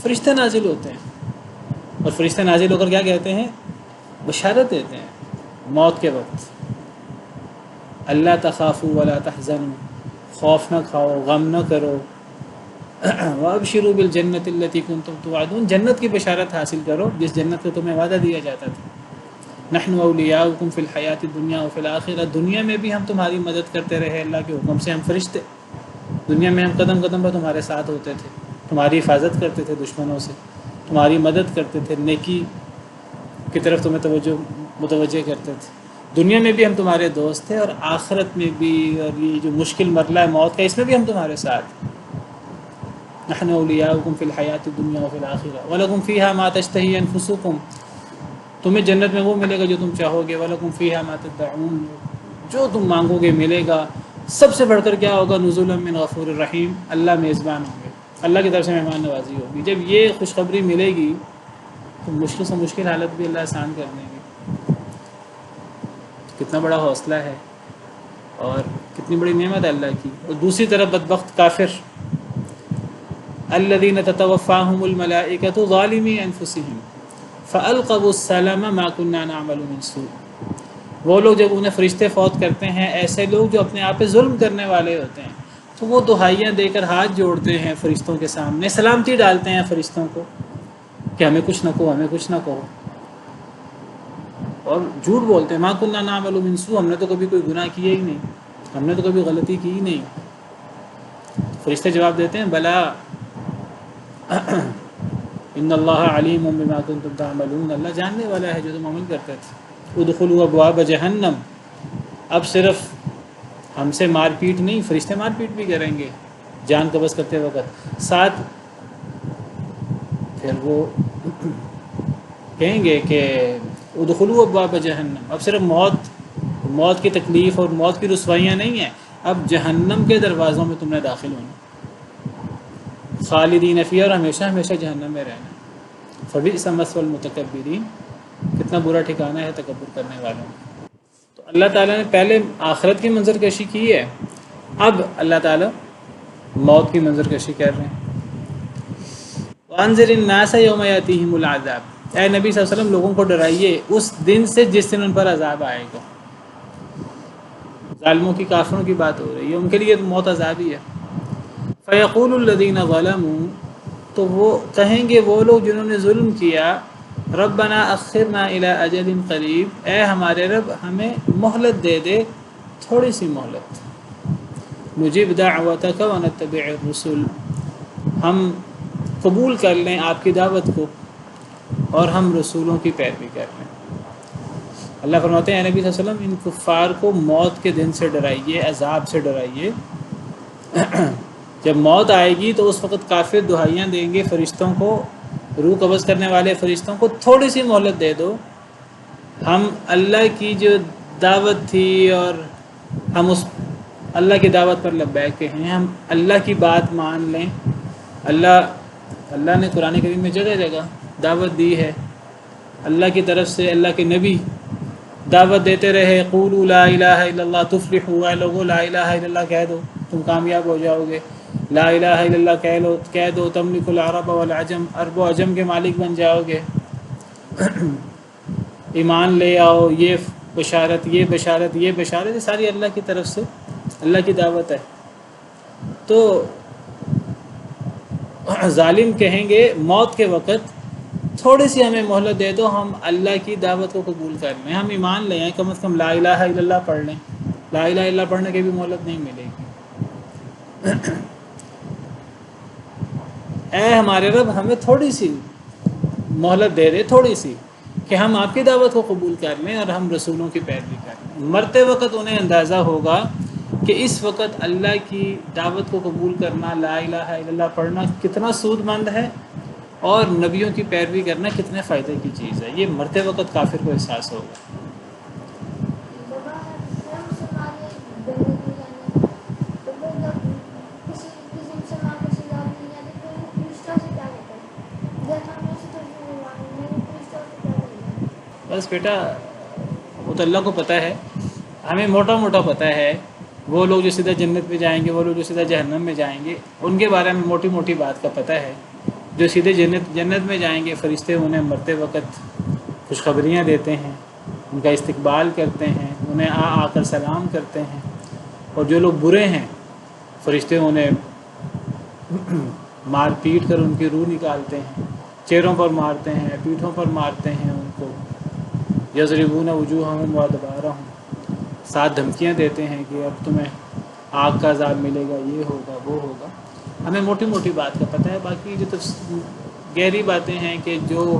فرشتے نازل ہوتے ہیں. اور فرشتے نازل ہو کر کیا کہتے ہیں؟ بشارت دیتے ہیں موت کے وقت. اللہ تخافوا ولا تحزنوا، خوف نہ کھاؤ، غم نہ کرو. وابشروا بالجنۃ التي كنتم توعدون، جنت کی بشارت حاصل کرو جس جنت کا تمہیں وعدہ دیا جاتا تھا. نحن اولیاؤکم فی الحیات الدنیا وفی الآخرہ، دنیا میں بھی ہم تمہاری مدد کرتے رہے اللہ کے حکم سے. ہم فرشتے دنیا میں ہم قدم قدم پر تمہارے ساتھ ہوتے تھے، تمہاری حفاظت کرتے تھے دشمنوں سے، تمہاری مدد کرتے تھے، نیکی کی طرف تمہیں متوجہ کرتے تھے. دنیا میں بھی ہم تمہارے دوست تھے اور آخرت میں بھی، اور یہ جو مشکل مرحلہ ہے موت کا اس میں بھی ہم تمہارے ساتھ. نحن اولیاؤکم فی الحیات الدنیا وفی الآخرہ ولکم فیہا ما تشتہی انفسکم، تمہیں جنت میں وہ ملے گا جو تم چاہو گے. وَلَكُمْ فِيهَا مَا تَدَّعُونَ، جو تم مانگو گے ملے گا. سب سے بڑھ کر کیا ہوگا؟ نزولا من غفور الرحیم، اللہ میزبان ہوں گے، اللہ کی طرف سے مہمان نوازی ہوگی. جب یہ خوشخبری ملے گی تو مشکل سے مشکل حالت بھی اللہ آسان کر دیں گے. کتنا بڑا حوصلہ ہے اور کتنی بڑی نعمت ہے اللہ کی. اور دوسری طرف بدبخت کافر، الذین تتوفاہم الملائکۃ ظالمی انفسہم فَأَلْقَوُا السَّلَامَ مَا كُنَّا نَعْمَلُ مِنْ سُوءٍ، وہ لوگ جب انہیں فرشتے فوت کرتے ہیں، ایسے لوگ جو اپنے آپ پہ ظلم کرنے والے ہوتے ہیں، تو وہ دہائیاں دے کر ہاتھ جوڑتے ہیں فرشتوں کے سامنے، سلامتی ڈالتے ہیں فرشتوں کو کہ ہمیں کچھ نہ کہو، ہمیں کچھ نہ کہو. اور جھوٹ بولتے ہیں، مَا كُنَّا نَعْمَلُ مِنْ سُوءٍ، ہم نے تو کبھی کوئی گناہ کیا ہی نہیں، ہم نے تو کبھی غلطی کی ہی نہیں. فرشتے جواب دیتے ہیں بلا ان اللہ علیم بما کنتم تعملون، اللہ جاننے والا ہے جو تم عمل کرتے تھے. ادخلوا ابواب جہنم، اب صرف ہم سے مار پیٹ نہیں، فرشتے مار پیٹ بھی کریں گے جان قبض کرتے وقت. ساتھ پھر وہ کہیں گے کہ ادخلوا ابواب جہنم، اب صرف موت کی تکلیف اور موت کی رسوائیاں نہیں ہیں، اب جہنم کے دروازوں میں تم نے داخل ہونا، خالدین فیہا، اور ہمیشہ ہمیشہ جہنم میں رہنا۔ فبئس مثوى المتکبرین، کتنا برا ٹھکانہ ہے تکبر کرنے والوں کا۔ تو اللہ تعالیٰ نے پہلے آخرت کی منظر کشی کی ہے، اب اللہ تعالیٰ موت کی منظر کشی کر رہے ہیں۔ وانذر الناس یوم یاتیہم العذاب، اے نبی صلی اللہ علیہ وسلم لوگوں کو ڈرائیے اس دن سے جس دن ان پر عذاب آئے گا۔ ظالموں کی، کافروں کی بات ہو رہی ہے، ان کے لیے تو موت عذاب ہی ہے۔ فیقول الذین ظلموا، تو وہ کہیں گے وہ لوگ جنہوں نے ظلم کیا، ربنا اخرنا الی اجل قریب، اے ہمارے رب ہمیں مہلت دے دے، تھوڑی سی مہلت، نجیب دعوتک ونتبع الرسل، ہم قبول کر لیں آپ کی دعوت کو اور ہم رسولوں کی پیروی کر لیں۔ اللہ فرماتے ہیں اے نبی صلی اللہ علیہ وسلم ان کفار کو موت کے دن سے ڈرائیے، عذاب سے ڈرائیے۔ جب موت آئے گی تو اس وقت کافر دہائیاں دیں گے فرشتوں کو، روح قبض کرنے والے فرشتوں کو، تھوڑی سی مہلت دے دو، ہم اللہ کی جو دعوت تھی اور ہم اس اللہ کی دعوت پر لبیک کہیں، ہم اللہ کی بات مان لیں۔ اللہ نے قرآن کریم میں جگہ جگہ دعوت دی ہے، اللہ کی طرف سے اللہ کے نبی دعوت دیتے رہے، قولوا لا الہ الا اللہ تفلحوا، اے لوگو لا الہ الا اللہ کہہ دو تم کامیاب ہو جاؤ گے، لا الہ الا اللہ کہہ دو تملک العرب والعجم، عرب و عجم کے مالک بن جاؤ گے، ایمان لے آؤ، یہ بشارت یہ بشارت یہ بشارت، یہ ساری اللہ کی طرف سے اللہ کی دعوت ہے۔ تو ظالم کہیں گے موت کے وقت تھوڑی سی ہمیں مہلت دے دو، ہم اللہ کی دعوت کو قبول کر لیں، ہم ایمان لے آئیں، کم از کم لا الہ الا اللہ پڑھ لیں، لا الہ الا اللہ پڑھنے کی بھی مہلت نہیں ملے گی۔ اے ہمارے رب ہمیں تھوڑی سی مہلت دے دے، تھوڑی سی، کہ ہم آپ کی دعوت کو قبول کر لیں اور ہم رسولوں کی پیروی کر لیں۔ مرتے وقت انہیں اندازہ ہوگا کہ اس وقت اللہ کی دعوت کو قبول کرنا، لا الہ الا اللہ پڑھنا کتنا سود مند ہے، اور نبیوں کی پیروی کرنا کتنے فائدے کی چیز ہے، یہ مرتے وقت کافر کو احساس ہوگا۔ بس بیٹا وہ تو اللہ کو پتہ ہے، ہمیں موٹا موٹا پتہ ہے، وہ لوگ جو سیدھا جنت میں جائیں گے، وہ لوگ جو سیدھا جہنم میں جائیں گے، ان کے بارے میں موٹی موٹی بات کا پتہ ہے۔ جو سیدھے جنت میں جائیں گے، فرشتے انہیں مرتے وقت خوشخبریاں دیتے ہیں، ان کا استقبال کرتے ہیں، انہیں آ کر سلام کرتے ہیں، اور جو لوگ برے ہیں فرشتے انہیں مار پیٹ کر ان کی روح نکالتے ہیں، چہروں پر مارتے ہیں، پیٹھوں پر مارتے ہیں ان کو، یضربون وجوہہم وادبارہم، ساتھ دھمکیاں دیتے ہیں کہ اب تمہیں آگ کا عذاب ملے گا، یہ ہوگا وہ ہوگا۔ ہمیں موٹی موٹی بات کا پتہ ہے، باقی جو گہری باتیں ہیں کہ جو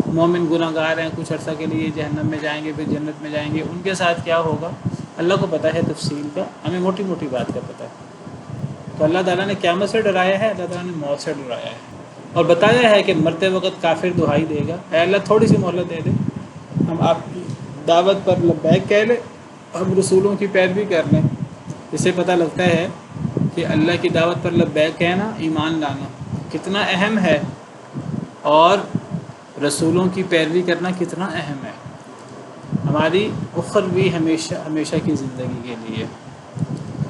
مومن گناہ گار ہیں کچھ عرصہ کے لیے جہنم میں جائیں گے پھر جنت میں جائیں گے، ان کے ساتھ کیا ہوگا اللہ کو پتہ ہے تفصیل کا، ہمیں موٹی موٹی بات کا پتہ ہے۔ تو اللہ تعالیٰ نے قیامت سے ڈرایا ہے، اللہ تعالیٰ نے موت سے ڈرایا ہے، اور بتایا ہے کہ مرتے وقت کافر دہائی دے گا، اے اللہ تھوڑی سی مہلت دے دے، ہم آپ کی دعوت پر لبیک کہہ لیں، ہم رسولوں کی پیروی کر لیں۔ اس سے پتہ لگتا ہے کہ اللہ کی دعوت پر لبیک کہنا، ایمان لانا کتنا اہم ہے، اور رسولوں کی پیروی کرنا کتنا اہم ہے ہماری اخروی ہمیشہ کی زندگی کے لیے۔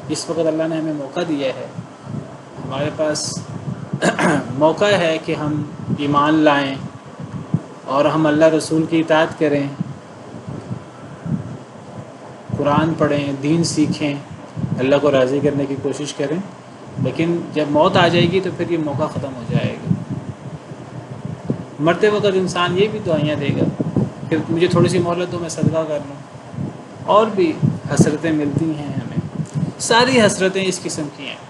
اس وقت اللہ نے ہمیں موقع دیا ہے، ہمارے پاس موقع ہے کہ ہم ایمان لائیں اور ہم اللہ رسول کی اطاعت کریں، قرآن پڑھیں، دین سیکھیں، اللہ کو راضی کرنے کی کوشش کریں، لیکن جب موت آ جائے گی تو پھر یہ موقع ختم ہو جائے گا۔ مرتے وقت انسان یہ بھی دعائیاں دے گا کہ مجھے تھوڑی سی مہلت دو، میں صدقہ کر لوں، اور بھی حسرتیں ملتی ہیں ہمیں، ساری حسرتیں اس قسم کی ہیں۔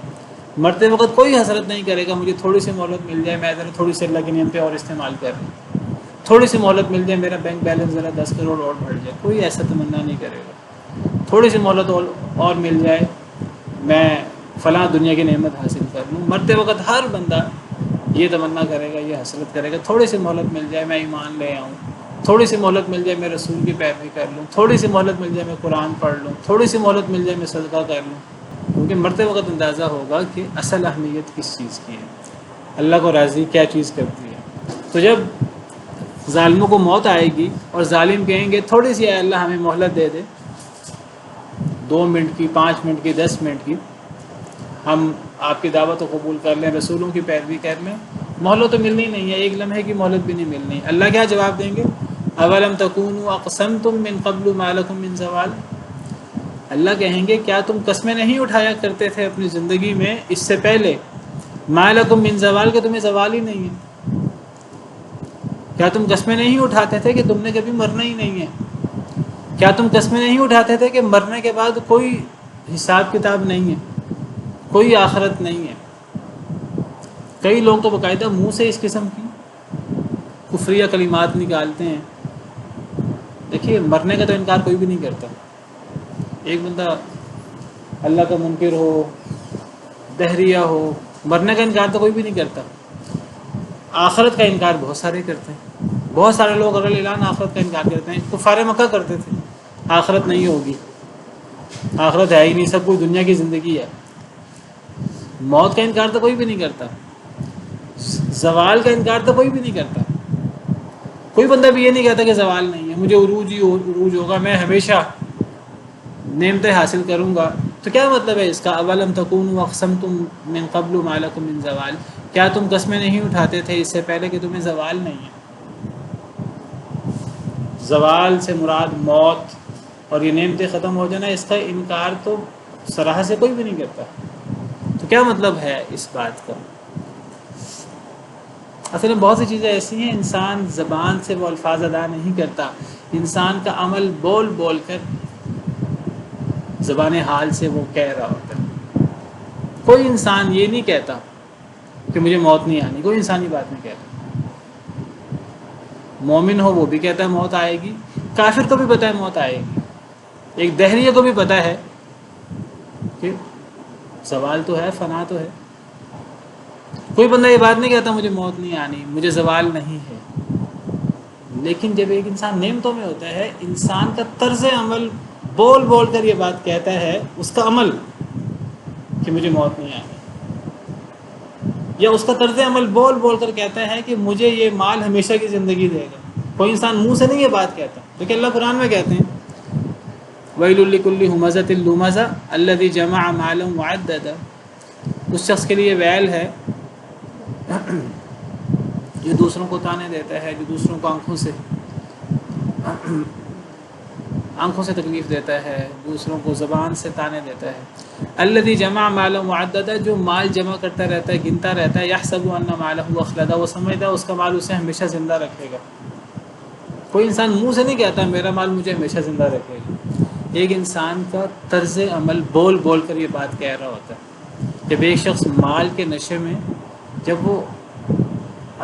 مرتے وقت کوئی حسرت نہیں کرے گا مجھے تھوڑی سی مہلت مل جائے، میں ذرا تھوڑی سی اللہ کی نعمتیں اور استعمال کر لوں، تھوڑی سی مہلت مل جائے، میرا بینک بیلنس ذرا 10 کروڑ اور بڑھ جائے، کوئی ایسا تمنا نہیں کرے گا۔ تھوڑی سی مہلت اور مل جائے، میں فلاں دنیا کی نعمت حاصل کر لوں۔ مرتے وقت ہر بندہ یہ تمنا کرے گا، یہ حسرت کرے گا تھوڑی سی مہلت مل جائے میں ایمان لے آؤں، تھوڑی سی مہلت مل جائے میں رسول کی پیروی کر لوں، تھوڑی سی مہلت مل جائے میں قرآن پڑھ لوں، تھوڑی سی مہلت مل جائے میں صدقہ کر لوں. کیونکہ مرتے وقت اندازہ ہوگا کہ اصل اہمیت کس چیز کی ہے، اللہ کو راضی کیا چیز کرتی ہے. تو جب ظالموں کو موت آئے گی اور ظالم کہیں گے تھوڑی سی اے اللہ ہمیں مہلت دے دے، 2 منٹ کی، 5 منٹ کی، 10 منٹ کی، ہم آپ کی دعوت کو قبول کر لیں، رسولوں کی پیروی کر لیں، مہلت تو ملنی نہیں ہے، 1 لمحے کی مہلت بھی نہیں ملنی. اللہ کیا جواب دیں گے؟ اولم تکونوا اقسمتم من قبل ما لکم من زوال. اللہ کہیں گے کیا تم قسمیں نہیں اٹھایا کرتے تھے اپنی زندگی میں اس سے پہلے، ما لکم من زوال، کہ تمہیں زوال ہی نہیں ہے. کیا تم قسمیں نہیں اٹھاتے تھے کہ تم نے کبھی مرنا ہی نہیں ہے؟ کیا تم قسمیں نہیں اٹھاتے تھے کہ مرنے کے بعد کوئی حساب کتاب نہیں ہے، کوئی آخرت نہیں ہے؟ کئی لوگ تو باقاعدہ منہ سے اس قسم کی کفریہ کلمات نکالتے ہیں. دیکھیے مرنے کا تو انکار کوئی بھی نہیں کرتا. ایک بندہ اللہ کا منکر ہو، دہریہ ہو، مرنے کا انکار تو کوئی بھی نہیں کرتا. آخرت کا انکار بہت سارے کرتے ہیں. بہت سارے لوگ اگر اعلان آخرت کا انکار کرتے ہیں. کفار مکہ کرتے تھے آخرت نہیں ہوگی، آخرت ہے ہی نہیں، سب کچھ دنیا کی زندگی ہے. موت کا انکار تو کوئی بھی نہیں کرتا، زوال کا انکار تو کوئی بھی نہیں کرتا. کوئی بندہ بھی یہ نہیں کہتا کہ زوال نہیں ہے، مجھے عروج ہی عروج ہوگا، میں ہمیشہ نعمتیں حاصل کروں گا. تو کیا مطلب ہے اس کا؟ اولم تکونوا اقسمتم من قبل ما لکم من زوال. کیا تم قسمیں نہیں اٹھاتے تھے اس سے پہلے کہ تمہیں زوال نہیں ہے؟ زوال سے مراد موت اور یہ نعمتیں ختم ہو جانا، اس کا انکار تو صراحہ سے کوئی بھی نہیں کرتا. تو کیا مطلب ہے اس بات کا؟ اصل میں بہت سی چیزیں ایسی ہیں انسان زبان سے وہ الفاظ ادا نہیں کرتا، انسان کا عمل بول بول کر زبان حال سے وہ کہہ رہا ہوتا ہے. کوئی انسان یہ نہیں کہتا کہ مجھے موت نہیں آنی، کوئی انسان یہ بات نہیں کہتا. مومن ہو وہ بھی کہتا ہے موت آئے گی، کافر کو بھی پتہ ہے موت آئے گی، ایک دہریہ کو بھی پتہ ہے کہ زوال تو ہے، فنا تو ہے. کوئی بندہ یہ بات نہیں کہتا مجھے موت نہیں آنی، مجھے زوال نہیں ہے. لیکن جب ایک انسان نعمتوں میں ہوتا ہے، انسان کا طرز عمل بول بول کر یہ بات کہتا ہے، اس کا عمل کہ مجھے موت نہیں آنی، یا اس کا طرز عمل بول بول کر کہتا ہے کہ مجھے یہ مال ہمیشہ کی زندگی دے گا. کوئی انسان منہ سے نہیں یہ بات کہتا. لیکن اللہ قرآن میں کہتے ہیں وَيْلٌ لِكُلِّ هُمَزَةٍ لُمَزَةٍ الَّذِي جَمَعَ مَالًا وَعَدَّدَهُ. اس شخص کے لیے ویل ہے جو دوسروں کو تانے دیتا ہے، جو دوسروں کو آنکھوں سے تکلیف دیتا ہے، دوسروں کو زبان سے تانے دیتا ہے. الذی جمع مالا معددا، جو مال جمع کرتا رہتا ہے، گنتا رہتا ہے. یحسب ان مالہ اخلدا، وہ سمجھتا ہے اس کا مال اسے ہمیشہ زندہ رکھے گا. کوئی انسان منہ سے نہیں کہتا میرا مال مجھے ہمیشہ زندہ رکھے گا. ایک انسان کا طرز عمل بول بول کر یہ بات کہہ رہا ہوتا ہے. جب ایک شخص مال کے نشے میں، جب وہ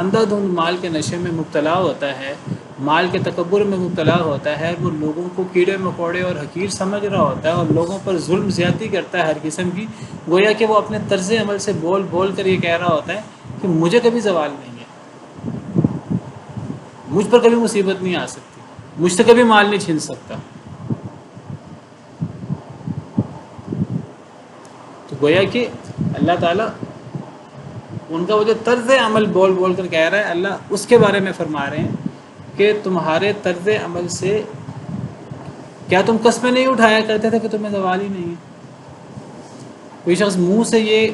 اندھا دھند مال کے نشے میں مبتلا ہوتا ہے، مال کے تکبر میں مبتلا ہوتا ہے، وہ لوگوں کو کیڑے مکوڑے اور حقیر سمجھ رہا ہوتا ہے اور لوگوں پر ظلم زیادتی کرتا ہے ہر قسم کی، گویا کہ وہ اپنے طرز عمل سے بول بول کر یہ کہہ رہا ہوتا ہے کہ مجھے کبھی زوال نہیں ہے، مجھ پر کبھی مصیبت نہیں آ سکتی، مجھ سے کبھی مال نہیں چھین سکتا. تو گویا کہ اللہ تعالیٰ ان کا وہ جو طرز عمل بول بول کر کہہ رہا ہے، اللہ اس کے بارے میں فرما رہے ہیں کہ تمہارے طرز عمل سے کیا تم قسمیں نہیں اٹھایا کرتے تھے کہ تمہیں زوال ہی نہیں ہے. کوئی شخص منہ سے یہ،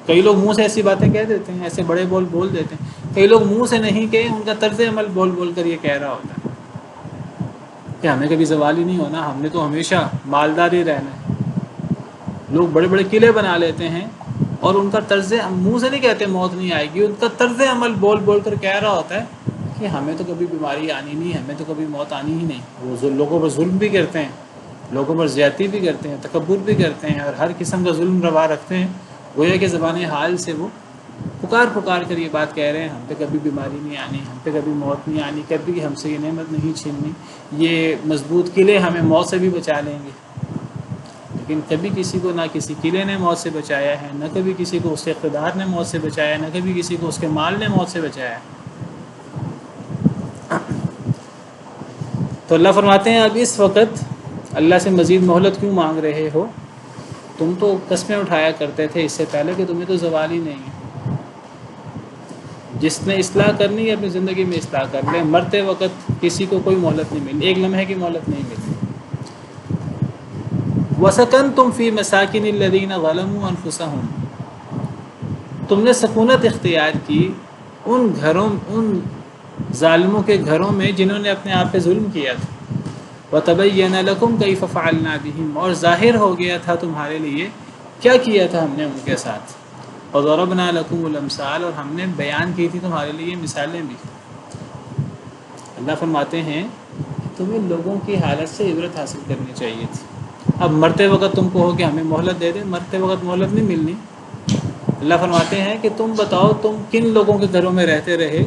کئی لوگ منہ سے ایسی باتیں کہہ دیتے ہیں، ایسے بڑے بول بول دیتے ہیں. کئی لوگ منہ سے نہیں کہ ان کا طرز عمل بول بول کر یہ کہہ رہا ہوتا ہے کہ ہمیں کبھی زوال ہی نہیں ہونا، ہم نے تو ہمیشہ مالدار ہی رہنا ہے. لوگ بڑے بڑے قلعے بنا لیتے ہیں اور ان کا طرز، منہ سے نہیں کہتے موت نہیں آئے گی، ان کا طرز عمل بول بول کر کہہ رہا ہوتا ہے کہ ہمیں تو کبھی بیماری آنی نہیں، ہمیں تو کبھی موت آنی ہی نہیں. وہ لوگوں پر ظلم بھی کرتے ہیں، لوگوں پر زیادتی بھی کرتے ہیں، تکبر بھی کرتے ہیں اور ہر قسم کا ظلم روا رکھتے ہیں. گویا کہ زبان حال سے وہ پکار پکار کر یہ بات کہہ رہے ہیں ہم پہ کبھی بیماری نہیں آنی، ہم پہ کبھی موت نہیں آنی، کبھی ہم سے یہ نعمت نہیں چھیننی، یہ مضبوط قلعے ہمیں موت سے بھی بچا لیں گے. لیکن کبھی کسی کو نہ کسی قلعے نے موت سے بچایا ہے، نہ کبھی کسی کو اس کے اقتدار نے موت سے بچایا ہے، نہ کبھی کسی کو اس کے مال نے موت سے بچایا ہے۔ تو اللہ فرماتے ہیں اب اس وقت اللہ سے مزید مہلت کیوں مانگ رہے ہو؟ تم تو قسمیں اٹھایا کرتے تھے اس سے پہلے کہ تمہیں تو زوال ہی نہیں ہے۔ جس نے اصلاح کرنی ہے اپنی زندگی میں اصلاح کر لے، مرتے وقت کسی کو کوئی مہلت نہیں ملی، ایک لمحے کی مہلت نہیں ملی۔ وَسَكَنْتُمْ فِي مَسَاكِنِ الَّذِينَ ظَلَمُوا أَنفُسَهُمْ، تم نے سکونت اختیار کی ان گھروں، ان ظالموں کے گھروں میں جنہوں نے اپنے آپ پہ ظلم کیا تھا۔ وَتَبَيَّنَ لَكُمْ كَيْفَ فَعَلْنَا بِهِمْ، اور ظاہر ہو گیا تھا تمہارے لیے کیا کیا تھا ہم نے ان کے ساتھ۔ وَضَرَبْنَا لَكُمُ الْأَمْثَالَ، اور ہم نے بیان کی تھی تمہارے لیے مثالیں بھی۔ اللہ فرماتے ہیں تمہیں لوگوں کی حالت سے عبرت حاصل کرنی چاہیے تھی۔ اب مرتے وقت تم کو ہو کہ ہمیں مہلت دے دے، مرتے وقت مہلت نہیں ملنی۔ اللہ فرماتے ہیں کہ تم بتاؤ تم کن لوگوں کے گھروں میں رہتے رہے،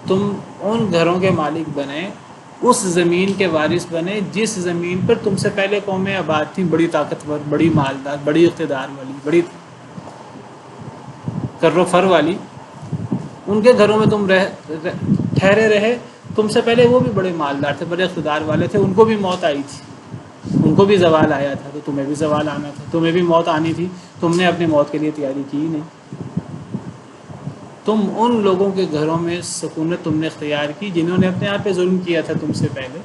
تم ان گھروں کے مالک بنے، اس زمین کے وارث بنے جس زمین پر تم سے پہلے قومیں آباد تھیں، بڑی طاقتور، بڑی مالدار، بڑی اقتدار والی، بڑی کر و فر والی۔ ان کے گھروں میں تم ٹھہرے رہے، تم سے پہلے وہ بھی بڑے مالدار تھے، بڑے اقتدار والے تھے، ان کو بھی موت آئی تھی، ان کو بھی زوال آیا تھا، تو تمہیں بھی زوال آنا تھا، تمہیں بھی موت آنی تھی، تم نے اپنی موت کے لیے تیاری کی ہی نہیں۔ تم ان لوگوں کے گھروں میں سکونت تم نے اختیار کی جنہوں نے اپنے آپ پہ ظلم کیا تھا تم سے پہلے،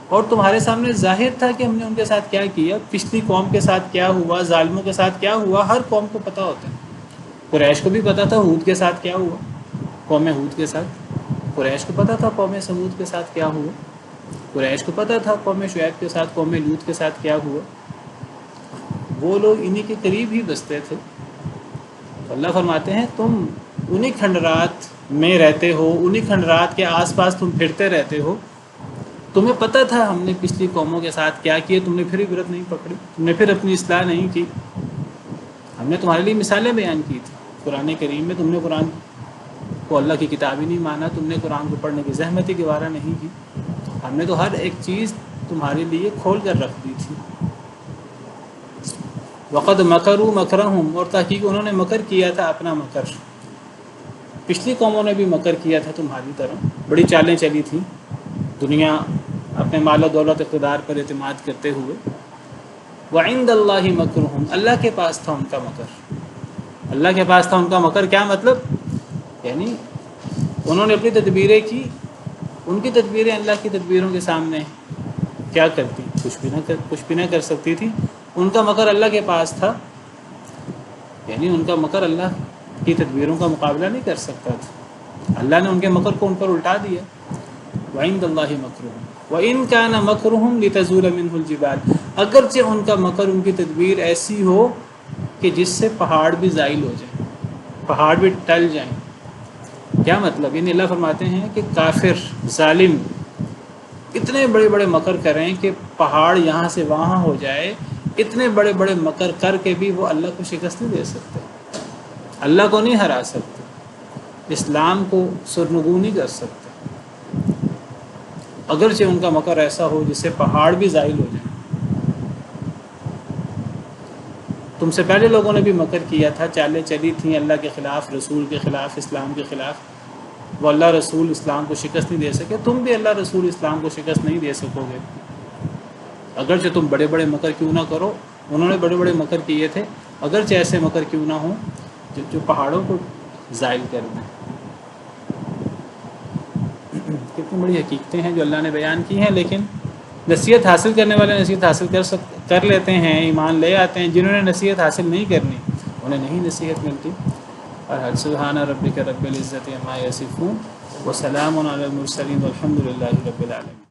اور تمہارے سامنے ظاہر تھا کہ ہم نے ان کے ساتھ کیا کیا، پچھلی قوم کے ساتھ کیا ہوا، ظالموں کے ساتھ کیا ہوا، ہر قوم کو پتہ ہوتا ہے۔ قریش کو بھی پتہ تھا ہود کے ساتھ کیا ہوا، قوم ہود کے ساتھ، قریش کو پتہ تھا قوم سمود کے ساتھ کیا ہوا، قریش کو پتہ تھا قوم شعیب کے ساتھ، قوم لوط کے ساتھ کیا ہوا۔ وہ لوگ انہی کے قریب ہی بستے تھے۔ تو اللہ فرماتے ہیں تم انہی کھنڈرات میں رہتے ہو، انہی کھنڈرات کے آس پاس تم پھرتے رہتے ہو، تمہیں پتہ تھا ہم نے پچھلی قوموں کے ساتھ کیا کیا، تم نے پھر عبرت نہیں پکڑی، تم نے پھر اپنی اصلاح نہیں کی۔ ہم نے تمہارے لیے مثالیں بیان کی تھی قرآن کریم میں، تم نے قرآن کو اللہ کی کتاب ہی نہیں مانا، تم نے قرآن کو پڑھنے کی زحمت ہی گوارہ نہیں کی۔ ہم نے تو ہر ایک چیز تمہارے لیے کھول کر رکھ دی تھی۔ وقد مکروا مکرہم، اور تحقیق انہوں نے مکر کیا تھا اپنا مکر۔ پچھلی قوموں نے بھی مکر کیا تھا تمہاری طرح، بڑی چالیں چلی تھیں، دنیا اپنے مال و دولت اقتدار پر اعتماد کرتے ہوئے۔ وعند اللہ مکرہم، اللہ کے پاس تھا ان کا مکر، اللہ کے پاس تھا ان کا مکر۔ کیا مطلب؟ یعنی انہوں نے اپنی تدبیریں کی، ان کی تدبیریں اللہ کی تدبیروں کے سامنے کیا کرتی، کچھ بھی نہ کر سکتی تھی۔ ان کا مکر اللہ کے پاس تھا، یعنی ان کا مکر اللہ کی تدبیروں کا مقابلہ نہیں کر سکتا تھا، اللہ نے ان کے مکر کو ان پر الٹا دیا۔ وعند اللہ مکرہم وَإِن كَانَ مَكْرُهُمْ لِتَزُولَ مِنْهُ الْجِبَالُ، اگرچہ ان کا مکر، ان کی تدبیر ایسی ہو کہ جس سے پہاڑ بھی زائل ہو جائیں، پہاڑ بھی ٹل جائیں۔ کیا مطلب؟ یعنی اللہ فرماتے ہیں کہ کافر، ظالم اتنے بڑے بڑے مکر کریں کہ پہاڑ یہاں سے وہاں ہو جائے، اتنے بڑے بڑے مکر کر کے بھی وہ اللہ کو شکست نہیں دے سکتے، اللہ کو نہیں ہرا سکتے، اسلام کو سرنگو نہیں کر سکتے، اگرچہ ان کا مکر ایسا ہو جس سے پہاڑ بھی زائل ہو جائیں۔ تم سے پہلے لوگوں نے بھی مکر کیا تھا، چالیں چلی تھیں اللہ کے خلاف، رسول کے خلاف، اسلام کے خلاف، وہ اللہ رسول اسلام کو شکست نہیں دے سکے، تم بھی اللہ رسول اسلام کو شکست نہیں دے سکو گے، اگرچہ تم بڑے بڑے مکر کیوں نہ کرو۔ انہوں نے بڑے بڑے مکر کیے تھے، اگرچہ ایسے مکر کیوں نہ ہوں جو پہاڑوں کو زائل کر دیں۔ کتنی بڑی حقیقتیں ہیں جو اللہ نے بیان کی ہیں، لیکن نصیحت حاصل کرنے والے نصیحت حاصل کر لیتے ہیں، ایمان لے آتے ہیں، جنہوں نے نصیحت حاصل نہیں کرنی انہیں نہیں نصیحت ملتی۔ اور سبحان ربک رب العزت عما یصفون وسلام علی المرسلین والحمد للہ رب العالمین۔